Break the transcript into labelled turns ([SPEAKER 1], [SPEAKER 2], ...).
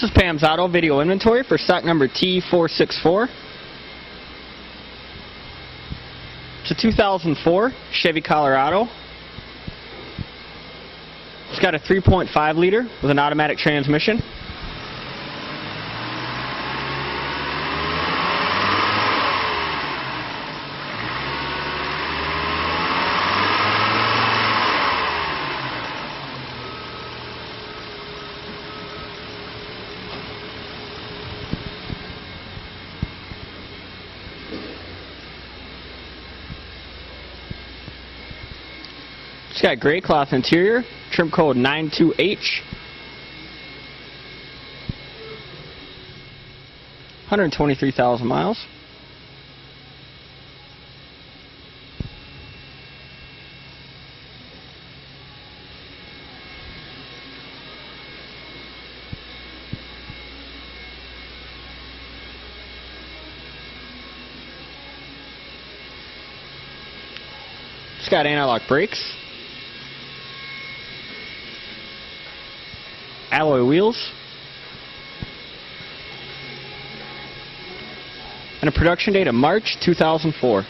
[SPEAKER 1] This is Pam's Auto Video Inventory for stock number T0464. It's a 2004 Chevy Colorado. It's got a 3.5 liter with an automatic transmission. It's got gray cloth interior, trim code 92H. 123,000 miles. It's got anti-lock brakes, alloy wheels, and a production date of March 2004.